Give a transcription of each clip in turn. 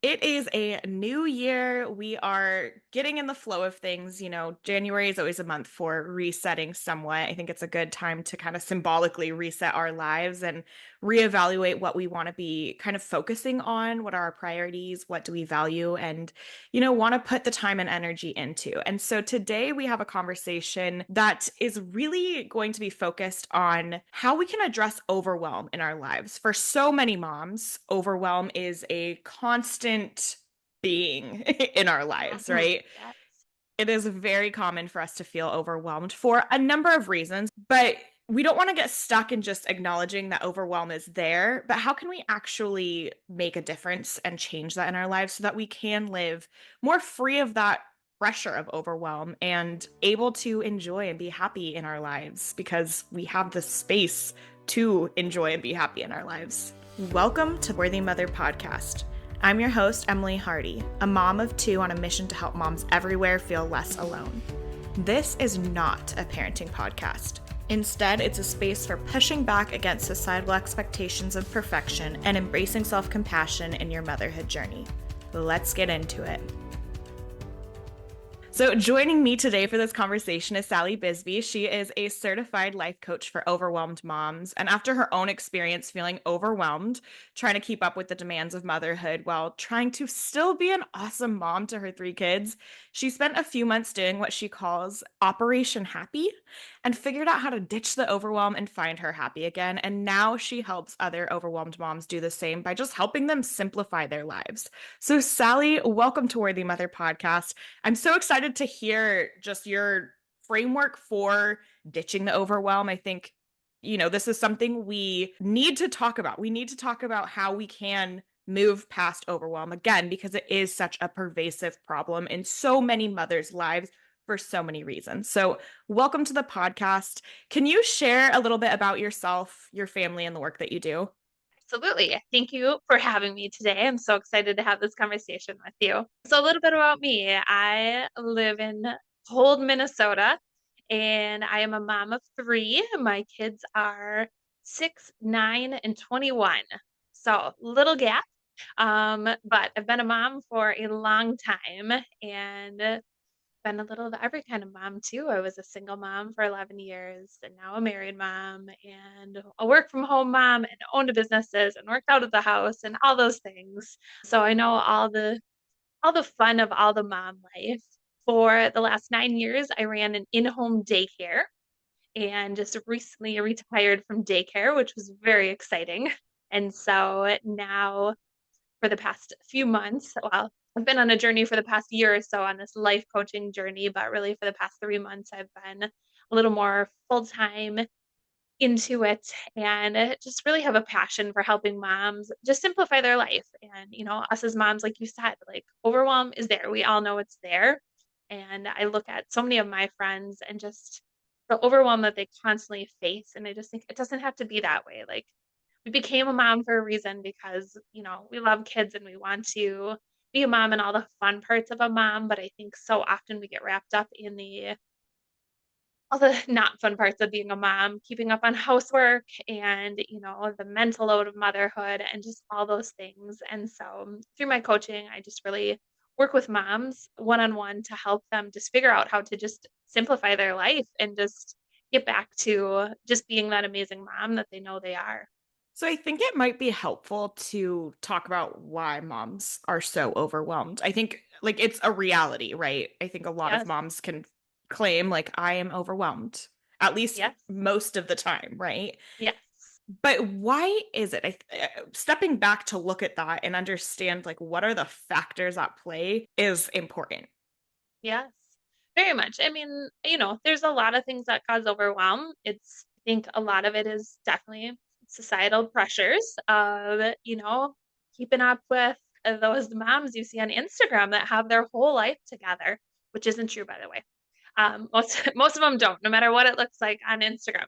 It is a new year. We are getting in the flow of things. January is always a month for resetting somewhat. I think it's a good time to kind of symbolically reset our lives and reevaluate what we want to be kind of focusing on, what are our priorities, what do we value, and, want to put the time and energy into. And so today we have a conversation that is really going to be focused on how we can address overwhelm in our lives. For so many moms, overwhelm is a constant being in our lives, Mhm. right? Yes. It is very common for us to feel overwhelmed for a number of reasons, but we don't want to get stuck in just acknowledging that overwhelm is there. But how can we actually make a difference and change that in our lives so that we can live more free of that pressure of overwhelm and able to enjoy and be happy in our lives because we have the space to enjoy and be happy in our lives? Welcome to Worthy Mother Podcast. I'm your host, Emily Hardy, a mom of two on a mission to help moms everywhere feel less alone. This is not a parenting podcast. Instead, it's a space for pushing back against societal expectations of perfection and embracing self-compassion in your motherhood journey. Let's get into it. So, joining me today for this conversation is Sally Bisbee. She is a certified life coach for overwhelmed moms. And after her own experience feeling overwhelmed, trying to keep up with the demands of motherhood while trying to still be an awesome mom to her three kids, she spent a few months doing what she calls Operation Happy and figured out how to ditch the overwhelm and find her happy again. And now she helps other overwhelmed moms do the same by just helping them simplify their lives. So, Sally, welcome to Worthy Mother Podcast. I'm so excited to hear just your framework for ditching the overwhelm. I think, this is something we need to talk about. We need to talk about how we can move past overwhelm again, because it is such a pervasive problem in so many mothers' lives for so many reasons. So, welcome to the podcast. Can you share a little bit about yourself, your family, and the work that you do? Absolutely. Thank you for having me today. I'm so excited to have this conversation with you. So, a little bit about me. I live in cold Minnesota and I am a mom of three. My kids are 6, 9, and 21. So, little gap. But I've been a mom for a long time and been a little of every kind of mom too. I was a single mom for 11 years and now a married mom and a work from home mom and owned businesses and worked out of the house and all those things. So I know all the fun of all the mom life. For the last 9 years, I ran an in-home daycare and just recently retired from daycare, which was very exciting. And so now for the past few months. Well, I've been on a journey for the past year or so on this life coaching journey, but really for the past 3 months, I've been a little more full time into it and just really have a passion for helping moms just simplify their life. And, us as moms, like you said, like overwhelm is there. We all know it's there. And I look at so many of my friends and just the overwhelm that they constantly face. And I just think it doesn't have to be that way. Like, we became a mom for a reason because, we love kids and we want to be a mom and all the fun parts of a mom. But I think so often we get wrapped up in the all the not fun parts of being a mom, keeping up on housework and, the mental load of motherhood and just all those things. And so through my coaching, I just really work with moms one on one to help them just figure out how to just simplify their life and just get back to just being that amazing mom that they know they are. So I think it might be helpful to talk about why moms are so overwhelmed. I think like it's a reality, right? I think a lot of Yes. moms can claim like I am overwhelmed at least Yes. most of the time, right? Yes. But why is it? Stepping back to look at that and understand like what are the factors at play is important. Yes. Very much. I mean, there's a lot of things that cause overwhelm. I think a lot of it is definitely societal pressures of, keeping up with those moms you see on Instagram that have their whole life together, which isn't true, by the way. Most most of them don't, no matter what it looks like on Instagram.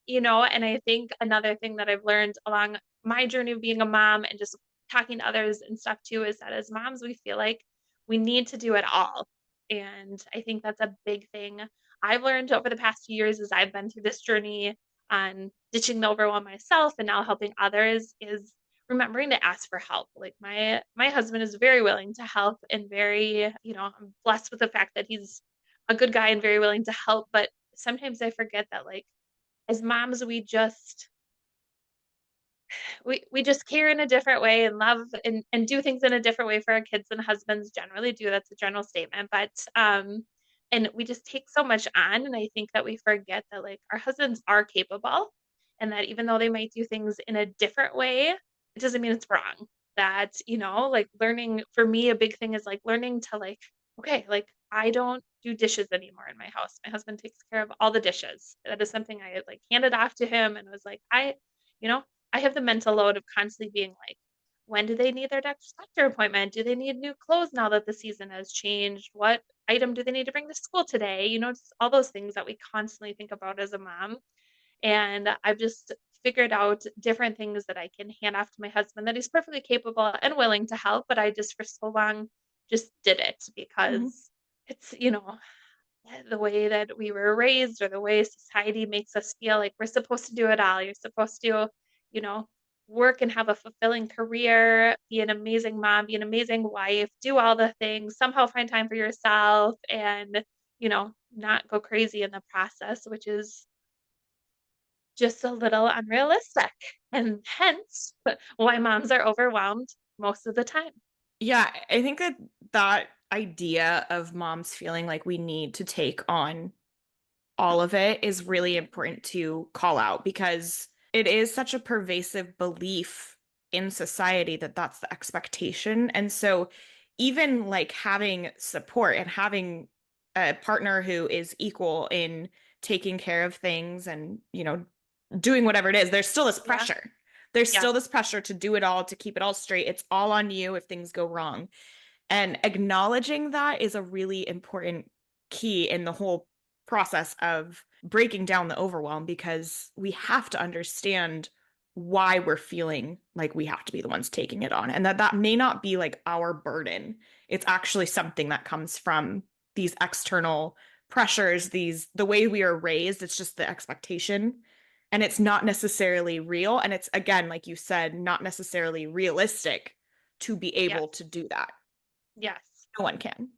And I think another thing that I've learned along my journey of being a mom and just talking to others and stuff too is that as moms, we feel like we need to do it all. And I think that's a big thing I've learned over the past few years as I've been through this journey on ditching the overwhelm myself and now helping others is remembering to ask for help. Like my husband is very willing to help and very, I'm blessed with the fact that he's a good guy and very willing to help, but sometimes I forget that like as moms we just care in a different way and love and do things in a different way for our kids than husbands generally do. That's a general statement, but and we just take so much on, and I think that we forget that like our husbands are capable, and that even though they might do things in a different way, it doesn't mean it's wrong. That, like learning for me, a big thing is like learning to like, okay, like I don't do dishes anymore in my house. My husband takes care of all the dishes. That is something I like handed off to him and was like, you know, I have the mental load of constantly being like, when do they need their doctor appointment? Do they need new clothes now that the season has changed? What item do they need to bring to school today? Just all those things that we constantly think about as a mom. And I've just figured out different things that I can hand off to my husband that he's perfectly capable and willing to help. But I just for so long just did it Mhm. because it's, the way that we were raised or the way society makes us feel like we're supposed to do it all. You're supposed to, you know, work and have a fulfilling career, be an amazing mom, be an amazing wife, do all the things, somehow find time for yourself and, not go crazy in the process, which is just a little unrealistic. And hence why moms are overwhelmed most of the time. Yeah, I think that that idea of moms feeling like we need to take on all of it is really important to call out because it is such a pervasive belief in society that that's the expectation. And so even like having support and having a partner who is equal in taking care of things and, doing whatever it is, there's still this Yeah. pressure. There's Yes. still this pressure to do it all, to keep it all straight. It's all on you if things go wrong. And acknowledging that is a really important key in the whole process of breaking down the overwhelm because we have to understand why we're feeling like we have to be the ones taking it on and that may not be like our burden. It's actually something that comes from these external pressures, the way we are raised, it's just the expectation. And it's not necessarily real. And it's, again, like you said, not necessarily realistic to be able Yes. to do that. Yes. No one can.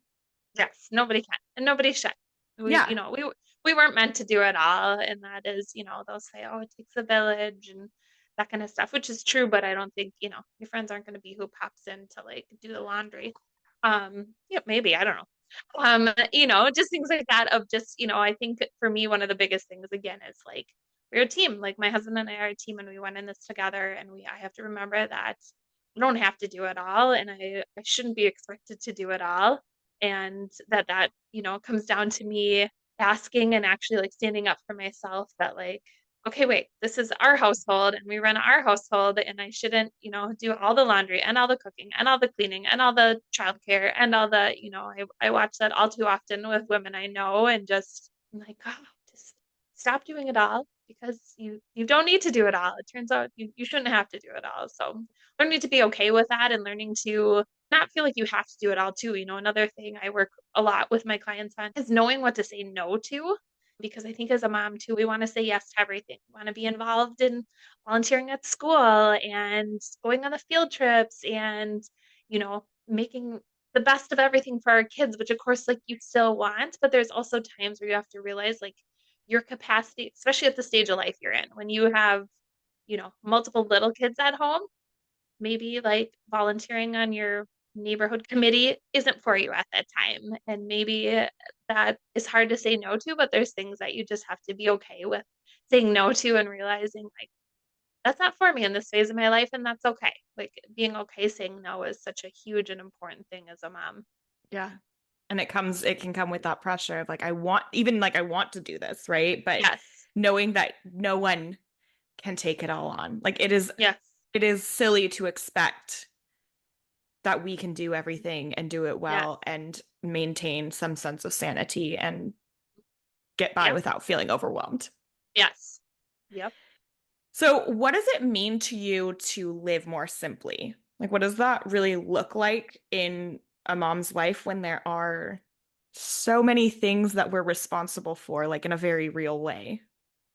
Yes, nobody can, and nobody should. We, Yeah. we weren't meant to do it all, and that is, they'll say, "Oh, it takes a village," and that kind of stuff, which is true. But I don't think, your friends aren't going to be who pops in to like do the laundry. Yeah, maybe I don't know. Just things like that. Of just, I think for me, one of the biggest things again is like we're a team. Like my husband and I are a team, and we went in this together. And I have to remember that I don't have to do it all, and I shouldn't be expected to do it all and that comes down to me asking and actually like standing up for myself that like okay wait, this is our household and we run our household and I shouldn't do all the laundry and all the cooking and all the cleaning and all the childcare and all the I watch that all too often with women I know and just I'm like oh just stop doing it all because you don't need to do it all. It turns out you shouldn't have to do it all, so learning to be okay with that and learning to not feel like you have to do it all too. Another thing I work a lot with my clients on is knowing what to say no to. Because I think as a mom too, we want to say yes to everything. We want to be involved in volunteering at school and going on the field trips and, making the best of everything for our kids, which of course, like you still want, but there's also times where you have to realize like your capacity, especially at the stage of life you're in, when you have, multiple little kids at home, maybe like volunteering on your neighborhood committee isn't for you at that time. And maybe that is hard to say no to, but there's things that you just have to be okay with saying no to and realizing like that's not for me in this phase of my life and that's okay. Like being okay saying no is such a huge and important thing as a mom. Yeah. And it can come with that pressure of like, even like, I want to do this, right? But Yes. knowing that no one can take it all on. Like, Yes. it is silly to expect that we can do everything and do it Yes. well and maintain some sense of sanity and get by Yep. without feeling overwhelmed. Yes. Yep. So, what does it mean to you to live more simply? Like, what does that really look like in a mom's life when there are so many things that we're responsible for, like in a very real way?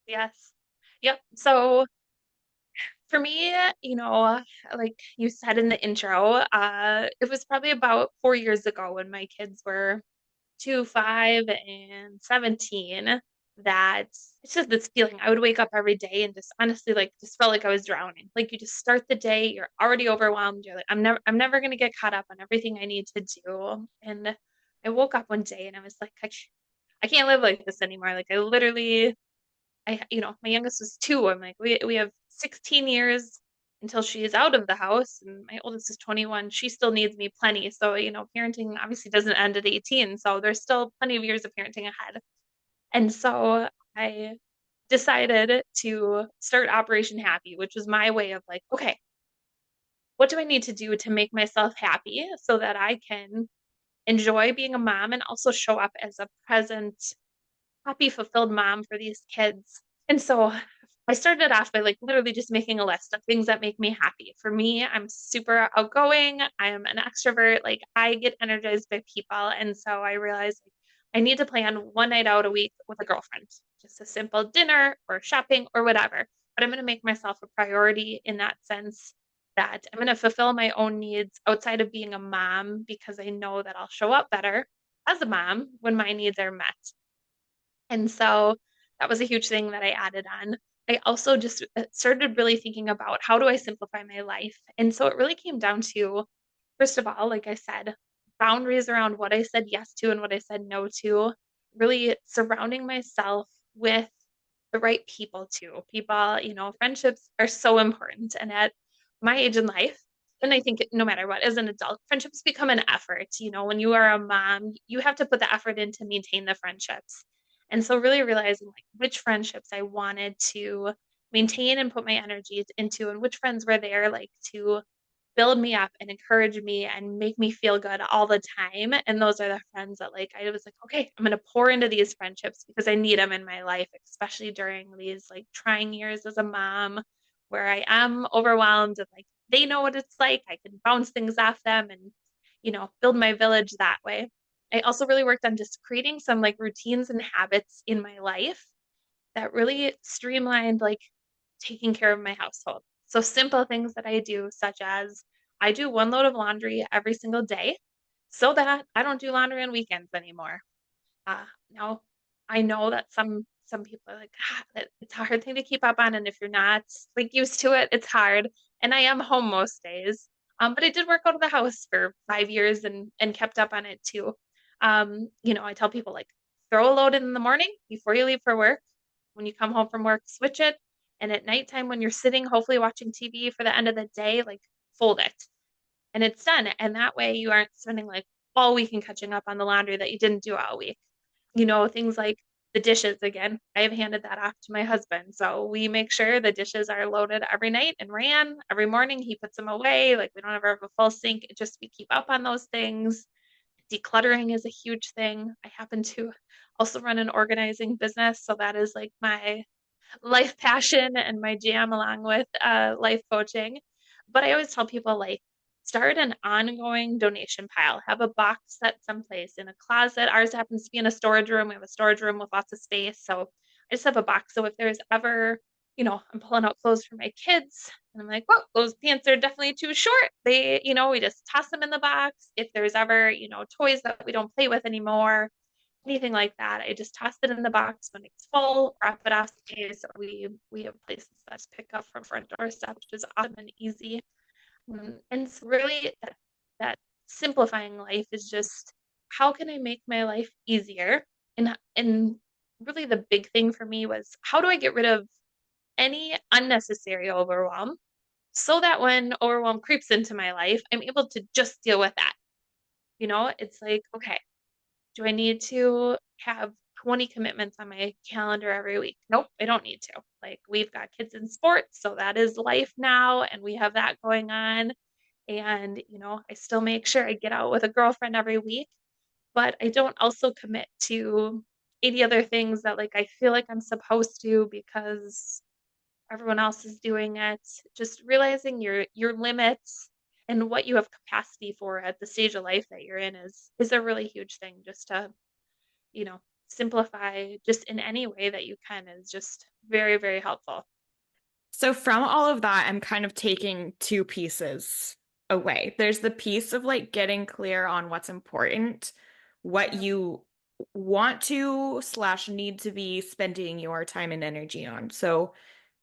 Yes. Yep. So For me, like you said in the intro, it was probably about 4 years ago when my kids were 2, 5, and 17 that it's just this feeling. I would wake up every day and just honestly like just felt like I was drowning. Like you just start the day, you're already overwhelmed. You're like, I'm never gonna get caught up on everything I need to do. And I woke up one day and I was like, I can't live like this anymore. Like I literally my youngest was 2. I'm like, we have 16 years until she is out of the house, and my oldest is 21. She still needs me plenty. So, parenting obviously doesn't end at 18. So there's still plenty of years of parenting ahead. And so I decided to start Operation Happy, which was my way of like, okay, what do I need to do to make myself happy so that I can enjoy being a mom and also show up as a present, happy, fulfilled mom for these kids. And so I started off by like literally just making a list of things that make me happy. For me, I'm super outgoing. I am an extrovert. Like I get energized by people. And so I realized like, I need to plan one night out a week with a girlfriend, just a simple dinner or shopping or whatever. But I'm going to make myself a priority in that sense that I'm going to fulfill my own needs outside of being a mom because I know that I'll show up better as a mom when my needs are met. And so that was a huge thing that I added on. I also just started really thinking about how do I simplify my life? And so it really came down to, first of all, like I said, boundaries around what I said yes to and what I said no to, really surrounding myself with the right people too. People, friendships are so important. And at my age in life, and I think no matter what, as an adult, friendships become an effort. When you are a mom, you have to put the effort in to maintain the friendships. And so really realizing like which friendships I wanted to maintain and put my energy into and which friends were there like to build me up and encourage me and make me feel good all the time. And those are the friends that like I was like, okay, I'm gonna pour into these friendships because I need them in my life, especially during these like trying years as a mom where I am overwhelmed and like they know what it's like. I can bounce things off them and, build my village that way. I also really worked on just creating some like routines and habits in my life that really streamlined like taking care of my household. So simple things that I do, such as I do one load of laundry every single day so that I don't do laundry on weekends anymore. Now I know that some people are like, that it's a hard thing to keep up on, and if you're not like used to it, it's hard. And I am home most days. But I did work out of the house for 5 years and kept up on it too. I tell people like throw a load in the morning before you leave for work. When you come home from work, switch it. And at nighttime, when you're sitting, hopefully watching TV for the end of the day, like fold it and it's done. And that way you aren't spending like all weekend catching up on the laundry that you didn't do all week. Things like the dishes again, I have handed that off to my husband. So we make sure the dishes are loaded every night and ran every morning. He puts them away. Like we don't ever have a full sink. It just we keep up on those things. Decluttering is a huge thing. I happen to also run an organizing business. So that is like my life passion and my jam along with life coaching. But I always tell people like start an ongoing donation pile. Have a box set someplace in a closet. Ours happens to be in a storage room. We have a storage room with lots of space. So I just have a box. So if there's ever, I'm pulling out clothes for my kids and I'm like, well, those pants are definitely too short. We just toss them in the box. If there's ever, toys that we don't play with anymore, anything like that. I just toss it in the box when it's full, wrap it off the case. We have places that pick up from front doorstep, which is awesome and easy. And so really that simplifying life is just how can I make my life easier? And really the big thing for me was how do I get rid of any unnecessary overwhelm so that when overwhelm creeps into my life, I'm able to just deal with that. It's like, okay, do I need to have 20 commitments on my calendar every week? Nope, I don't need to. Like, we've got kids in sports, so that is life now, and we have that going on. And, I still make sure I get out with a girlfriend every week, but I don't also commit to 80 other things that, like, I feel like I'm supposed to because everyone else is doing it. Just realizing your limits and what you have capacity for at the stage of life that you're in is a really huge thing just to simplify just in any way that you can is just very, very helpful. So from all of that, I'm kind of taking two pieces away. There's the piece of like getting clear on what's important, what Yeah. you want to slash need to be spending your time and energy on. So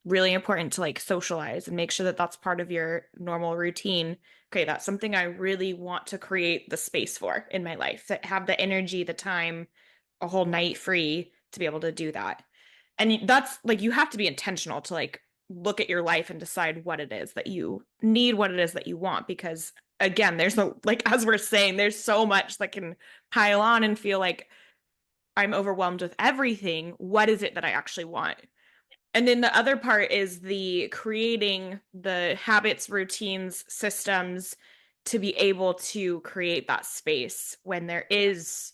really important to like socialize and make sure that that's part of your normal routine. Okay, that's something I really want to create the space for in my life, to have the energy, the time, a whole night free to be able to do that. And that's like you have to be intentional to like look at your life and decide what it is that you need, what it is that you want, because again, there's no like as we're saying, there's so much that can pile on and feel like I'm overwhelmed with everything. What is it that I actually want? And then the other part is the creating the habits, routines, systems to be able to create that space when there is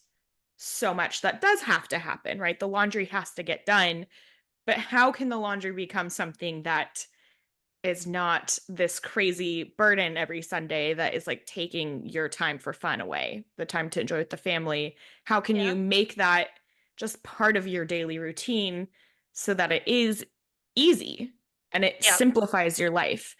so much that does have to happen, right? The laundry has to get done, but how can the laundry become something that is not this crazy burden every Sunday that is like taking your time for fun away, the time to enjoy with the family? How can you Yeah. make that just part of your daily routine so that it is easy and it Yeah. simplifies your life?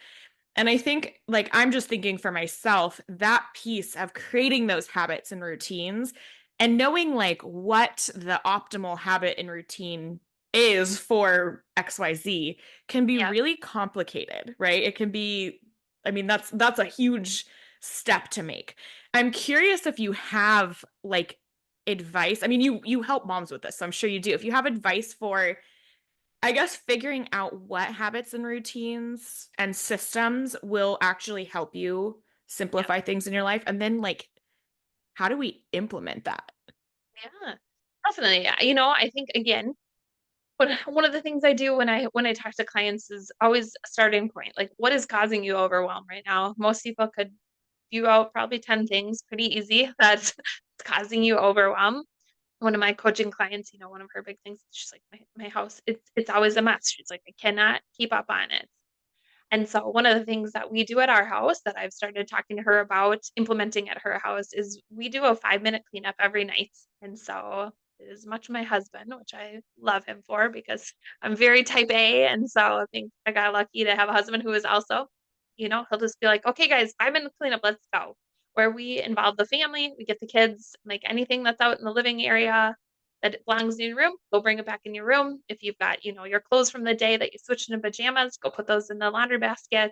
And I think, like, I'm just thinking for myself, that piece of creating those habits and routines and knowing, like, what the optimal habit and routine is for XYZ can be Yeah. really complicated, right? It can be, I mean, that's a huge step to make. I'm curious if you have like advice. I mean, you help moms with this, so I'm sure you do. If you have advice for I guess figuring out what habits and routines and systems will actually help you Yeah. simplify things in your life. And then, like, how do we implement that? Yeah. Definitely. I think again, one of the things I do when I talk to clients is always a starting point. Like, what is causing you overwhelm right now? Most people could spew out probably 10 things pretty easy that's causing you overwhelm. One of my coaching clients, one of her big things, she's like, my house, it's always a mess. She's like, I cannot keep up on it. And so one of the things that we do at our house that I've started talking to her about implementing at her house is we do a 5-minute cleanup every night. And so it is much my husband, which I love him for because I'm very type A. And so I think I got lucky to have a husband who is also, he'll just be like, okay, guys, 5-minute cleanup, let's go. Where we involve the family, we get the kids, like anything that's out in the living area, that belongs in your room, go bring it back in your room. If you've got, your clothes from the day that you switched into pajamas, go put those in the laundry basket.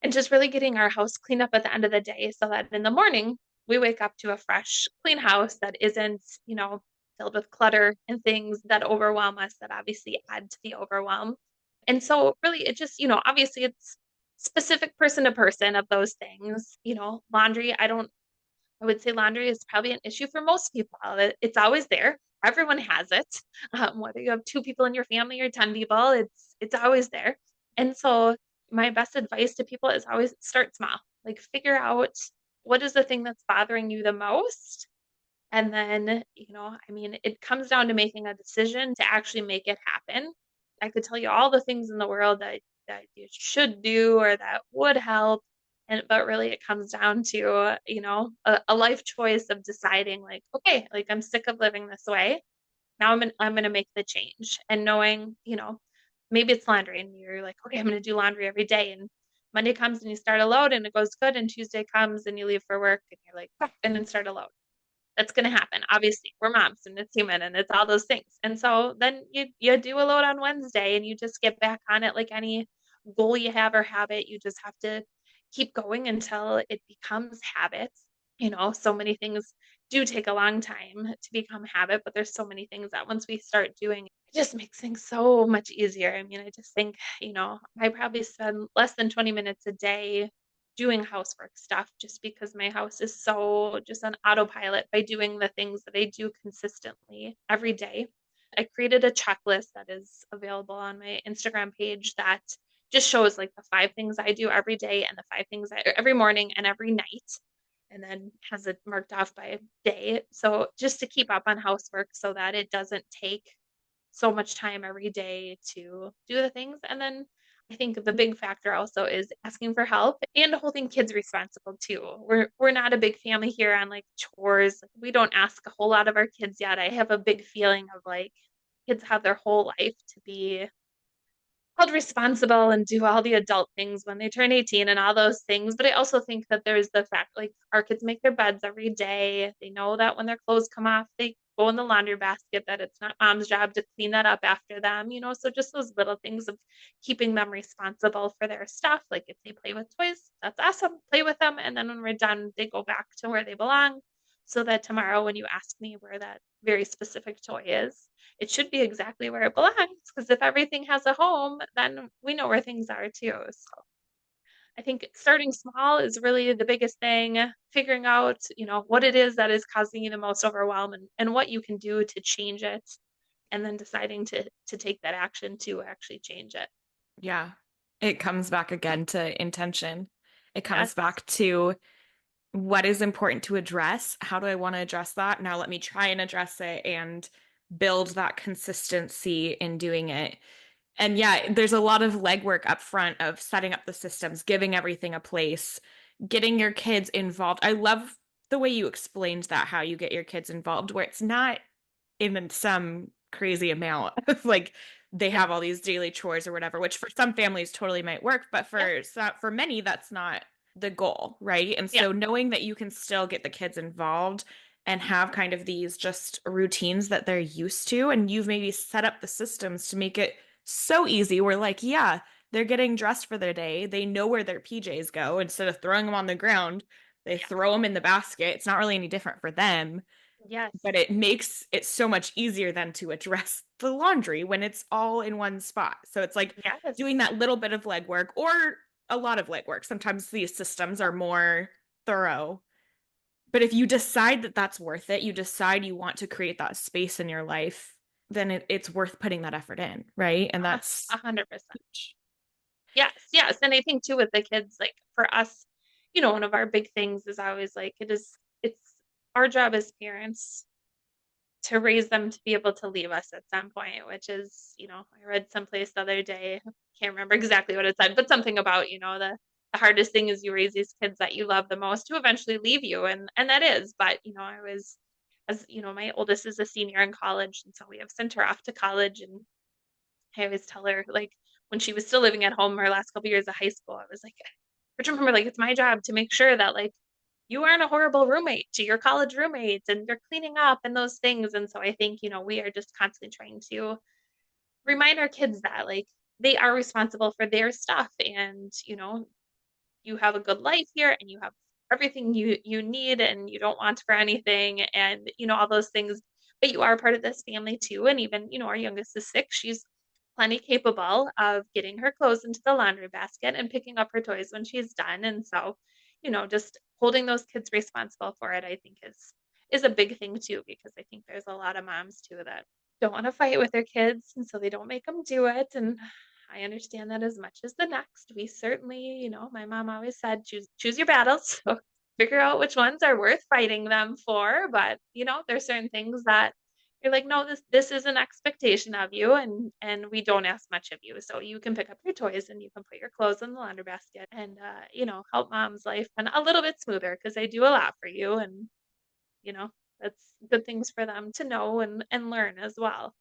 And just really getting our house cleaned up at the end of the day so that in the morning we wake up to a fresh, clean house that isn't, filled with clutter and things that overwhelm us that obviously add to the overwhelm. And so really it just, obviously it's specific person to person of those things. Laundry, I would say laundry is probably an issue for most people. It's always there. Everyone has it. Whether you have 2 people in your family or 10 people, it's always there. And so my best advice to people is always start small. Like figure out what is the thing that's bothering you the most. And then, I mean, it comes down to making a decision to actually make it happen. I could tell you all the things in the world that you should do or that would help. But really it comes down to, a life choice of deciding like, okay, like I'm sick of living this way. Now I'm gonna make the change. And knowing, maybe it's laundry and you're like, okay, I'm gonna do laundry every day. And Monday comes and you start a load and it goes good. And Tuesday comes and you leave for work and you're like, "Ah," and then start a load. That's going to happen. Obviously, we're moms and it's human and it's all those things. And so then you do a load on Wednesday and you just get back on it like any goal you have or habit. You just have to keep going until it becomes habits. So many things do take a long time to become habit, but there's so many things that once we start doing, it just makes things so much easier. I mean, I just think, I probably spend less than 20 minutes a day doing housework stuff just because my house is so just on autopilot by doing the things that I do consistently every day. I created a checklist that is available on my Instagram page that just shows like the 5 things I do every day and the 5 things every morning and every night, and then has it marked off by day. So just to keep up on housework so that it doesn't take so much time every day to do the things. And then I think the big factor also is asking for help and holding kids responsible too. We're not a big family here on like chores. We don't ask a whole lot of our kids yet. I have a big feeling of like kids have their whole life to be held responsible and do all the adult things when they turn 18 and all those things. But I also think that there's the fact like our kids make their beds every day. They know that when their clothes come off, they go in the laundry basket, that it's not mom's job to clean that up after them, So just those little things of keeping them responsible for their stuff. Like if they play with toys, that's awesome. Play with them. And then when we're done, they go back to where they belong. So that tomorrow, when you ask me where that very specific toy is, it should be exactly where it belongs. Because if everything has a home, then we know where things are too. So I think starting small is really the biggest thing. Figuring out, what it is that is causing you the most overwhelm and what you can do to change it, and then deciding to take that action to actually change it. Yeah. It comes back again to intention. It comes Yes. back to what is important to address. How do I want to address that? Now let me try and address it and build that consistency in doing it. And yeah, there's a lot of legwork up front of setting up the systems, giving everything a place, getting your kids involved. I love the way you explained that, how you get your kids involved, where it's not in some crazy amount. Like they Yeah. have all these daily chores or whatever, which for some families totally might work, but Yeah. for many that's not the goal, right? And Yeah. so knowing that you can still get the kids involved and have kind of these just routines that they're used to, and you've maybe set up the systems to make it so easy. We're like, yeah, they're getting dressed for their day. They know where their PJs go. Instead of throwing them on the ground, they Yeah. throw them in the basket. It's not really any different for them, Yes. but it makes it so much easier than to address the laundry when it's all in one spot. So it's like doing Yes. that little bit of legwork or a lot of legwork. Sometimes these systems are more thorough. But if you decide that that's worth it, you decide you want to create that space in your life, then it's worth putting that effort in, right? And that's 100%. huge. Yes, yes. And I think too with the kids, like for us, one of our big things is always like it's our job as parents to raise them to be able to leave us at some point, which is, I read someplace the other day, can't remember exactly what it said, but something about, the hardest thing is you raise these kids that you love the most to eventually leave you. And that is, but I was as my oldest is a senior in college, and so we have sent her off to college. And I always tell her, like, when she was still living at home her last couple years of high school, I was like, but remember, like, it's my job to make sure that, like, you aren't a horrible roommate to your college roommates and you're cleaning up and those things. And so I think, we are just constantly trying to remind our kids that, like, they are responsible for their stuff. And, you have a good life here and you have everything you need and you don't want for anything and all those things, but you are part of this family too. And even our youngest is 6, she's plenty capable of getting her clothes into the laundry basket and picking up her toys when she's done. And so just holding those kids responsible for it, I think is a big thing too, because I think there's a lot of moms too that don't want to fight with their kids, and so they don't make them do it. And I understand that as much as the next. We certainly, my mom always said, choose your battles. So figure out which ones are worth fighting them for. But there's certain things that you're like, no, this is an expectation of you, and we don't ask much of you. So you can pick up your toys and you can put your clothes in the laundry basket and help mom's life and a little bit smoother because they do a lot for you. And you know, that's good things for them to know and learn as well.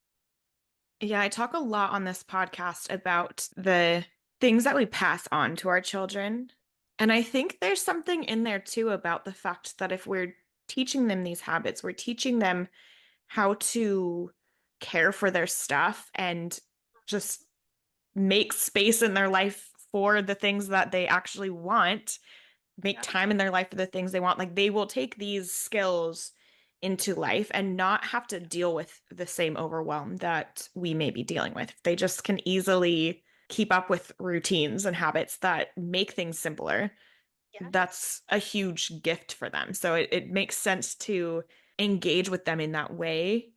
Yeah, I talk a lot on this podcast about the things that we pass on to our children. And I think there's something in there too about the fact that if we're teaching them these habits, we're teaching them how to care for their stuff and just make space in their life for the things that they actually want, make Yeah. time in their life for the things they want. Like they will take these skills into life and not have to deal with the same overwhelm that we may be dealing with. They just can easily keep up with routines and habits that make things simpler. Yes. That's a huge gift for them. So it makes sense to engage with them in that way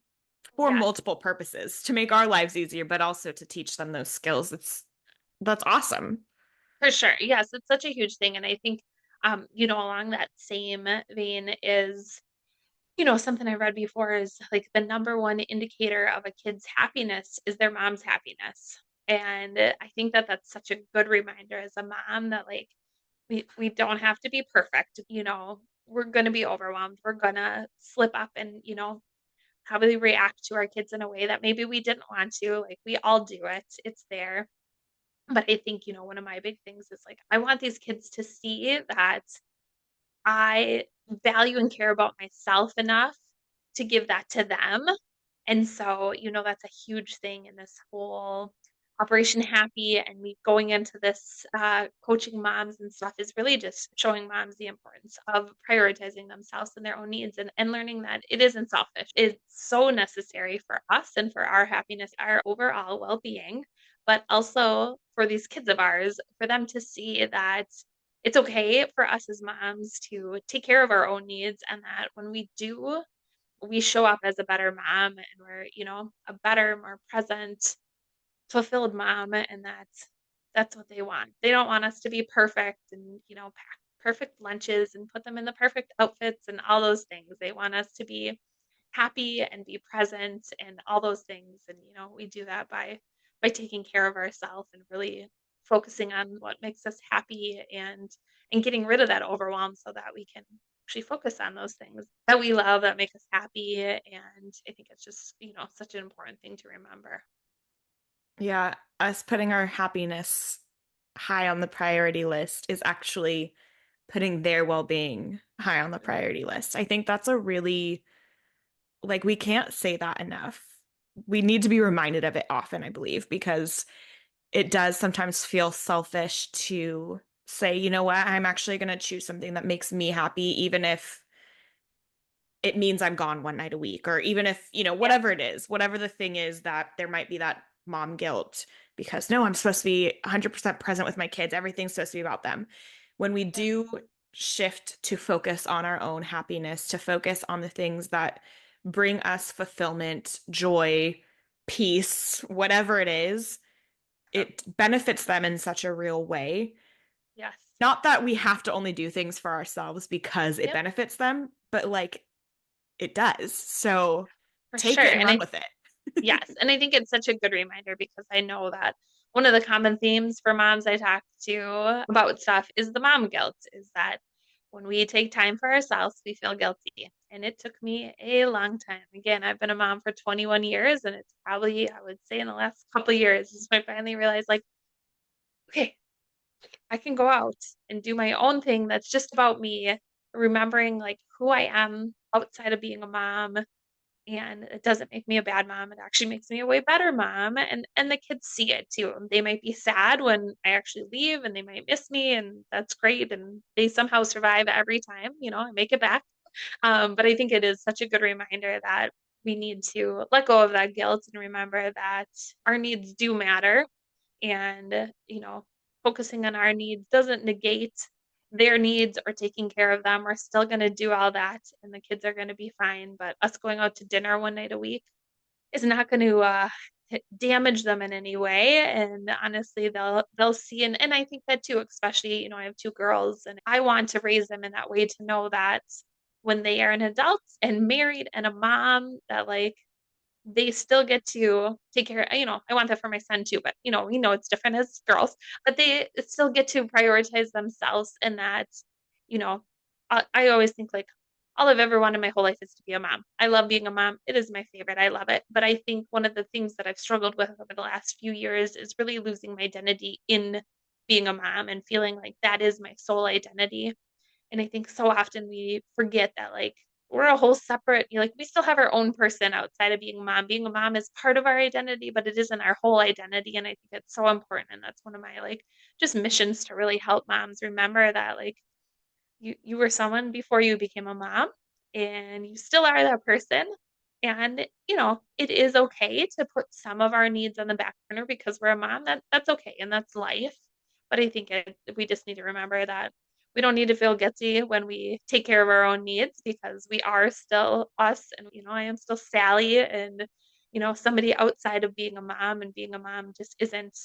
for Yes. multiple purposes to make our lives easier, but also to teach them those skills. That's awesome. For sure. Yes, it's such a huge thing. And I think, along that same vein is, something I read before is like the number one indicator of a kid's happiness is their mom's happiness. And I think that that's such a good reminder as a mom that, like, we don't have to be perfect. We're going to be overwhelmed. We're going to slip up and, probably react to our kids in a way that maybe we didn't want to. Like, we all do it. It's there. But I think, one of my big things is like, I want these kids to see that I value and care about myself enough to give that to them. And so, that's a huge thing in this whole Operation Happy and me going into this coaching moms and stuff is really just showing moms the importance of prioritizing themselves and their own needs and learning that it isn't selfish. It's so necessary for us and for our happiness, our overall well being, but also for these kids of ours, for them to see that it's okay for us as moms to take care of our own needs and that when we do, we show up as a better mom and we're, a better, more present, fulfilled mom, and that's what they want. They don't want us to be perfect and, pack perfect lunches and put them in the perfect outfits and all those things. They want us to be happy and be present and all those things. And, we do that by taking care of ourselves and really focusing on what makes us happy and getting rid of that overwhelm so that we can actually focus on those things that we love that make us happy. And I think it's just, such an important thing to remember. Yeah, us putting our happiness high on the priority list is actually putting their well-being high on the priority list. I think that's a really, like, we can't say that enough. We need to be reminded of it often, I believe, because it does sometimes feel selfish to say, you know what, I'm actually going to choose something that makes me happy, even if it means I'm gone one night a week, or even if, Yeah. whatever it is, whatever the thing is that there might be that mom guilt because no, I'm supposed to be 100% present with my kids. Everything's supposed to be about them. When we Yeah. do shift to focus on our own happiness, to focus on the things that bring us fulfillment, joy, peace, whatever it is, Yep. it benefits them in such a real way. Yes. Not that we have to only do things for ourselves because it Yep. benefits them, but like it does. So For take sure. it and And run I with it. Yes, and I think it's such a good reminder because I know that one of the common themes for moms I talk to about stuff is the mom guilt, is that when we take time for ourselves, we feel guilty. And it took me a long time. Again, I've been a mom for 21 years, and it's probably, I would say, in the last couple of years is when I finally realized, like, okay, I can go out and do my own thing that's just about me, remembering like who I am outside of being a mom, and it doesn't make me a bad mom. It actually makes me a way better mom, and the kids see it too. They might be sad when I actually leave and they might miss me, and that's great, and they somehow survive every time, I make it back. But I think it is such a good reminder that we need to let go of that guilt and remember that our needs do matter, and focusing on our needs doesn't negate their needs or taking care of them. We're still going to do all that and the kids are going to be fine, but us going out to dinner one night a week is not going to damage them in any way. And honestly, they'll see, and I think that too, especially, I have two girls and I want to raise them in that way to know that when they are an adult and married and a mom, that like they still get to take care, I want that for my son too, but we know it's different as girls, but they still get to prioritize themselves, and that, you know, I always think like all I've ever wanted my whole life is to be a mom. I love being a mom. It is my favorite. I love it. But I think one of the things that I've struggled with over the last few years is really losing my identity in being a mom and feeling like that is my sole identity. And I think so often we forget that like we're a whole separate, like we still have our own person outside of being a mom. Being a mom is part of our identity, but it isn't our whole identity. And I think it's so important. And that's one of my like just missions to really help moms remember that like you were someone before you became a mom and you still are that person. And it is okay to put some of our needs on the back burner because we're a mom. That's okay and that's life. But I think we just need to remember that we don't need to feel guilty when we take care of our own needs because we are still us, and I am still Sally, and somebody outside of being a mom, and being a mom just isn't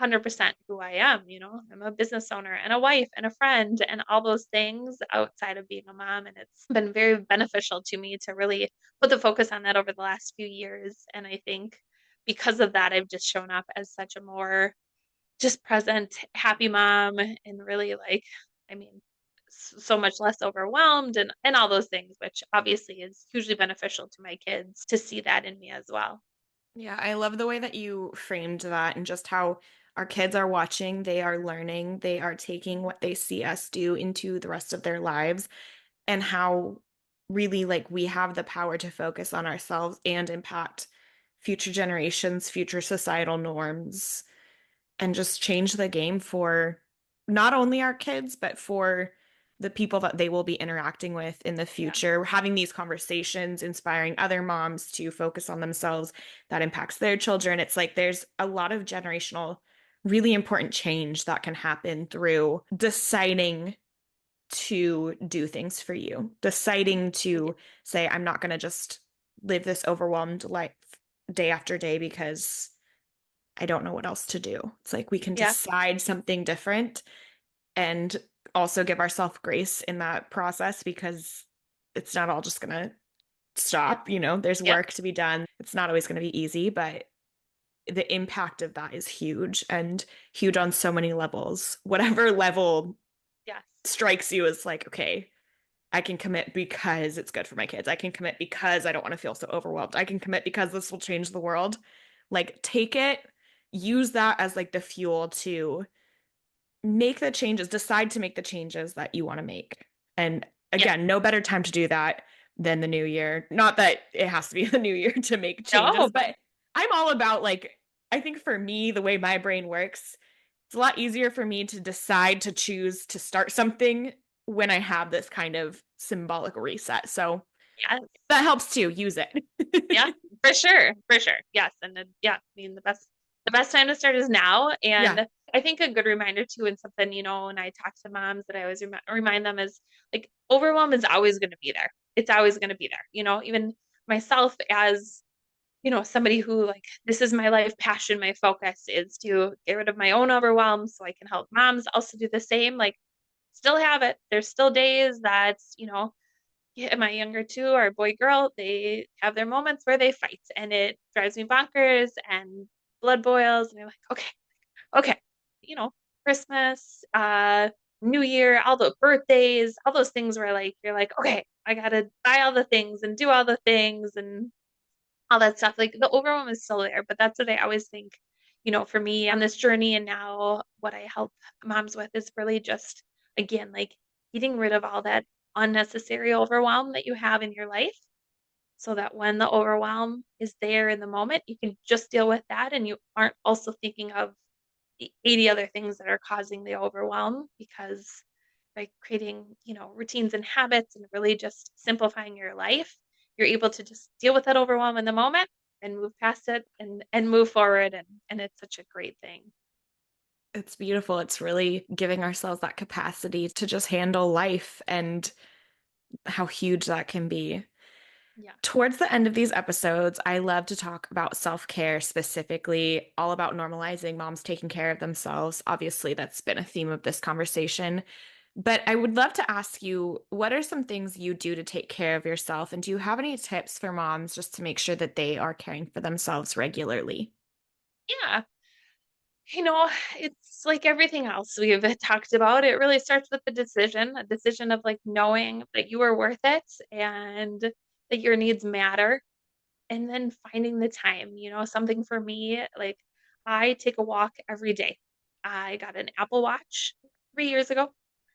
100% who I am. I'm a business owner and a wife and a friend and all those things outside of being a mom. And it's been very beneficial to me to really put the focus on that over the last few years. And I think because of that, I've just shown up as such a more just present, happy mom, and really like, I mean, so much less overwhelmed and all those things, which obviously is hugely beneficial to my kids to see that in me as well. Yeah, I love the way that you framed that and just how Our kids are watching, they are learning, they are taking what they see us do into the rest of their lives, and how really like we have the power to focus on ourselves and impact future generations, future societal norms, and just change the game for not only our kids, but for the people that they will be interacting with in the Yeah. future. Having these conversations, inspiring other moms to focus on themselves, that impacts their children. It's like there's a lot of generational, really important change that can happen through deciding to do things for you, deciding Yeah. to say, I'm not going to just live this overwhelmed life day after day because I don't know what else to do. It's like we can Yeah. decide something different and also give ourselves grace in that process because it's not all just going to stop. There's Yep. work to be done. It's not always going to be easy, but the impact of that is huge and huge on so many levels. Whatever level Yes. strikes you as like, okay, I can commit because it's good for my kids. I can commit because I don't want to feel so overwhelmed. I can commit because this will change the world. Like, take it, use that as like the fuel to make the changes, decide to make the changes that you want to make. And Yeah. again, no better time to do that than the new year. Not that it has to be the new year to make No, changes, but I'm all about like, I think for me, the way my brain works, it's a lot easier for me to decide to choose to start something when I have this kind of symbolic reset. So yeah. that helps too. Use Yeah, it. for sure, for sure. Yes, and then, yeah, I mean the best time to start is now. Yeah, And I think a good reminder too, and something when I talk to moms that I always remind them is like overwhelm is always going to be there. It's always going to be there. Even myself as somebody who like this is my life passion, my focus is to get rid of my own overwhelm so I can help moms also do the same. Like still have it. There's still days that yeah, my younger two are boy girl. They have their moments where they fight, and it drives me bonkers and blood boils. And you're like, okay, okay, you know, Christmas, New Year, all the birthdays, all those things where like you're like, okay, I gotta buy all the things and do all the things and all that stuff. Like the overwhelm is still there, but that's what I always think. For me on this journey, and now what I help moms with is really just again like getting rid of all that unnecessary overwhelm that you have in your life so that when the overwhelm is there in the moment, you can just deal with that and you aren't also thinking of the 80 other things that are causing the overwhelm because by creating, routines and habits and really just simplifying your life, you're able to just deal with that overwhelm in the moment and move past it and move forward and it's such a great thing. it's beautiful. It's really giving ourselves that capacity to just handle life and how huge that can be. Yeah. Towards the end of these episodes, I love to talk about self-care specifically, all about normalizing moms taking care of themselves. Obviously, that's been a theme of this conversation. But I would love to ask you, what are some things you do to take care of yourself? And do you have any tips for moms just to make sure that they are caring for themselves regularly? Yeah. You know, it's like everything else we've talked about. It really starts with the decision, a decision of like knowing that you are worth it and that your needs matter and then finding the time, something for me, like I take a walk every day. I got an Apple Watch 3 years ago.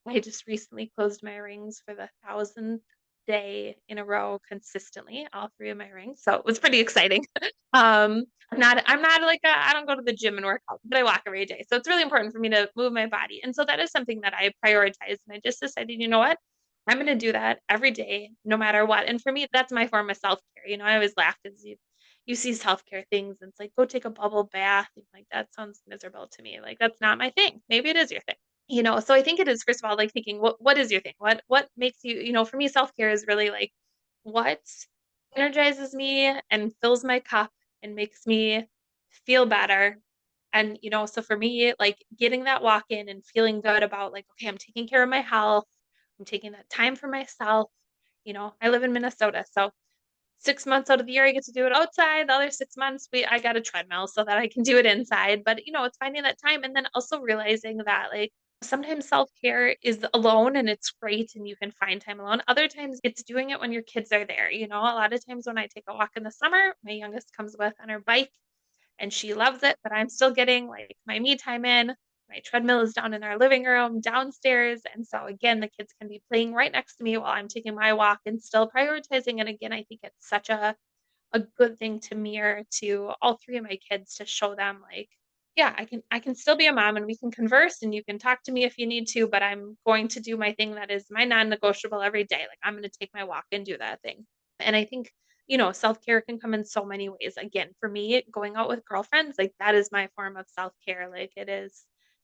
I just recently closed my rings for the 1,000th day in a row consistently, all three of my rings. So it was pretty exciting. I'm not like I don't go to the gym and work out, but I walk every day. So it's really important for me to move my body. And so that is something that I prioritize. And I just decided, you know what? I'm going to do that every day, no matter what. And for me, that's my form of self care. I always laugh because you see self care things and it's like, go take a bubble bath. And like, that sounds miserable to me. Like, that's not my thing. Maybe it is your thing. So I think it is, first of all, like thinking, what is your thing? What makes you, for me, self care is really like what energizes me and fills my cup and makes me feel better. And, so for me, like getting that walk in and feeling good about like, okay, I'm taking care of my health. I'm taking that time for myself. I live in Minnesota. So 6 months out of the year, I get to do it outside. The other 6 months, I got a treadmill so that I can do it inside. But, it's finding that time and then also realizing that like sometimes self-care is alone and it's great and you can find time alone. Other times it's doing it when your kids are there. A lot of times when I take a walk in the summer, my youngest comes with on her bike and she loves it, but I'm still getting like my me time in. My treadmill is down in our living room downstairs. And so again, the kids can be playing right next to me while I'm taking my walk and still prioritizing. And again, I think it's such a good thing to mirror to all three of my kids to show them like, yeah, I can still be a mom and we can converse and you can talk to me if you need to, but I'm going to do my thing that is my non-negotiable every day. Like I'm going to take my walk and do that thing. And I think, self-care can come in so many ways. Again, for me, going out with girlfriends, like that is my form of self-care. Like it is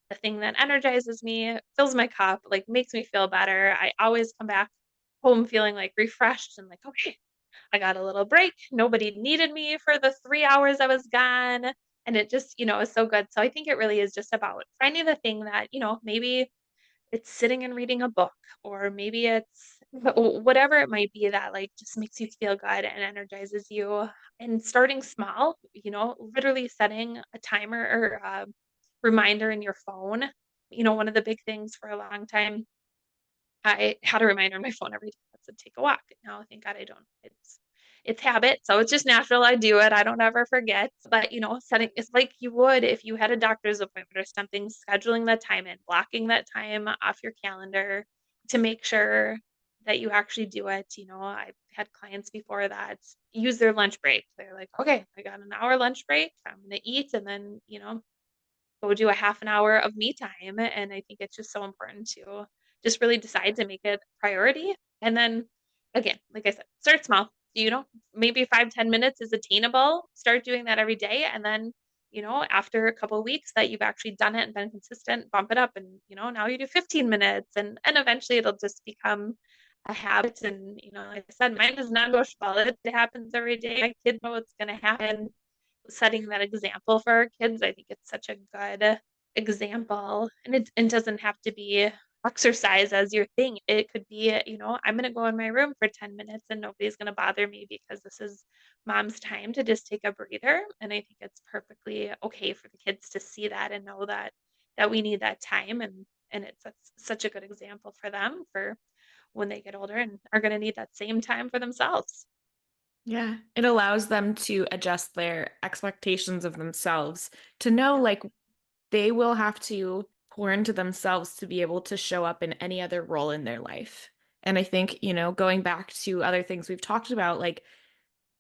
the thing that energizes me, fills my cup, like makes me feel better. I always come back home feeling like refreshed and like, okay, I got a little break. Nobody needed me for the 3 hours I was gone. And it just, is so good. So I think it really is just about finding the thing that, maybe it's sitting and reading a book, or maybe it's whatever it might be that like just makes you feel good and energizes you. And starting small, literally setting a timer or a reminder in your phone. One of the big things for a long time I had a reminder on my phone every time I said take a walk. Now, thank God I don't. It's habit, so it's just natural. I do it. I don't ever forget. But setting it's like you would if you had a doctor's appointment or something, scheduling that time and blocking that time off your calendar to make sure that you actually do it. I've had clients before that use their lunch break. They're like, okay, I got an hour lunch break. I'm gonna eat and then, go do a half an hour of me time. And I think it's just so important to just really decide to make it a priority. And then again, like I said, start small. Maybe 5-10 minutes is attainable. Start doing that every day. And then, after a couple of weeks that you've actually done it and been consistent, bump it up. And, now you do 15 minutes and eventually it'll just become a habit. And, like I said, mine is non-negotiable. It happens every day. My kids know what's going to happen setting that example for our kids. I think it's such a good example. And it doesn't have to be exercise as your thing. It could be, I'm going to go in my room for 10 minutes and nobody's going to bother me because this is mom's time to just take a breather. And I think it's perfectly okay for the kids to see that and know that we need that time. And it's such a good example for them for when they get older and are going to need that same time for themselves. Yeah, it allows them to adjust their expectations of themselves to know Yeah. like they will have to pour into themselves to be able to show up in any other role in their life. And I think, going back to other things we've talked about, like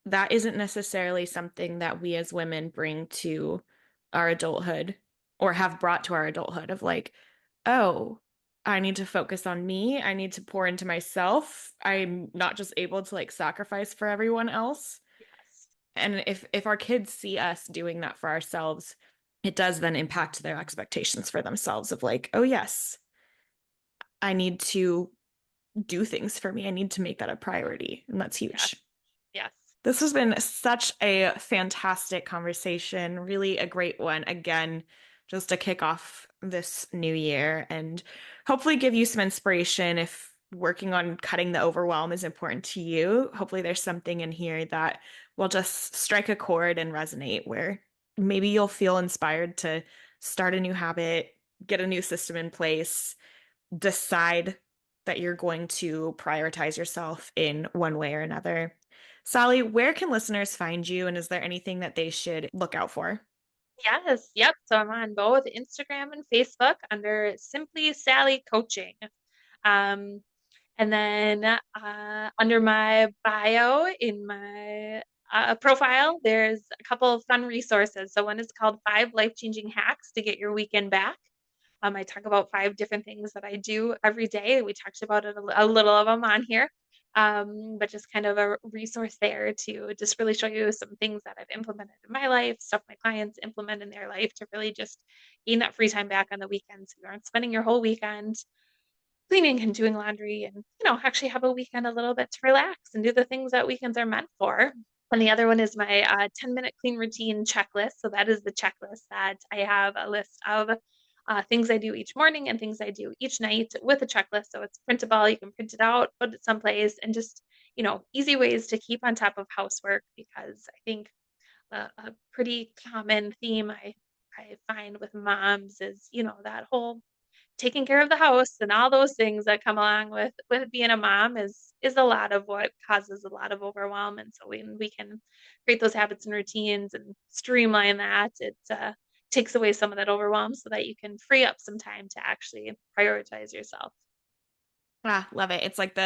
that isn't necessarily something that we as women bring to our adulthood or have brought to our adulthood of like, oh, I need to focus on me. I need to pour into myself. I'm not just able to like sacrifice for everyone else. Yes. And if our kids see us doing that for ourselves, it does then impact their expectations for themselves of like, oh yes, I need to do things for me. I need to make that a priority. And that's Yes. huge. Yes. This has been such a fantastic conversation, really a great one. Again, just to kick off this new year and hopefully give you some inspiration if working on cutting the overwhelm is important to you. Hopefully, there's something in here that will just strike a chord and resonate where maybe you'll feel inspired to start a new habit, get a new system in place, decide that you're going to prioritize yourself in one way or another. Sally, where can listeners find you, and is there anything that they should look out for? Yes. Yep. So I'm on both Instagram and Facebook under Simply Sally Coaching. Um, and then under my bio in my profile, there's a couple of fun resources. So one is called Five Life-Changing Hacks to Get Your Weekend Back. I talk about five different things that I do every day. We talked about it a little of them on here, but just kind of a resource there to just really show you some things that I've implemented in my life, stuff my clients implement in their life to really just gain that free time back on the weekends. So you aren't spending your whole weekend cleaning and doing laundry and, actually have a weekend a little bit to relax and do the things that weekends are meant for. And the other one is my 10-minute clean routine checklist. So that is the checklist that I have a list of things I do each morning and things I do each night with a checklist. So it's printable. You can print it out, put it someplace, and just, easy ways to keep on top of housework because I think a pretty common theme I find with moms is, that whole taking care of the house and all those things that come along with being a mom is a lot of what causes a lot of overwhelm. And so when we can create those habits and routines and streamline that, it takes away some of that overwhelm so that you can free up some time to actually prioritize yourself. Ah, love it. It's like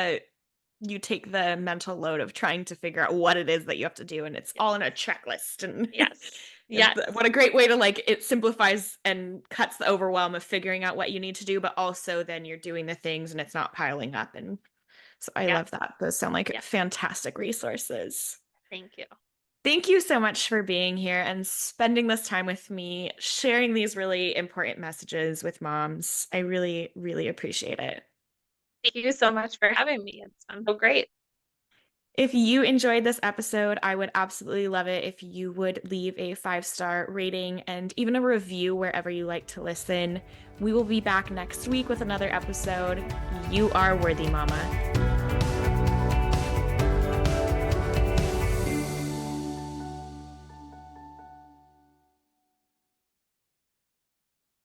you take the mental load of trying to figure out what it is that you have to do, and it's Yes. all in a checklist. And Yes. Yes. what a great way to like it simplifies and cuts the overwhelm of figuring out what you need to do, but also then you're doing the things and it's not piling up. And so I Yes. love that. Those sound like Yes. fantastic resources. Thank you. Thank you so much for being here and spending this time with me, sharing these really important messages with moms. I really, really appreciate it. Thank you so much for having me. It's been so great. If you enjoyed this episode, I would absolutely love it if you would leave a 5-star rating and even a review wherever you like to listen. We will be back next week with another episode. You are worthy, Mama.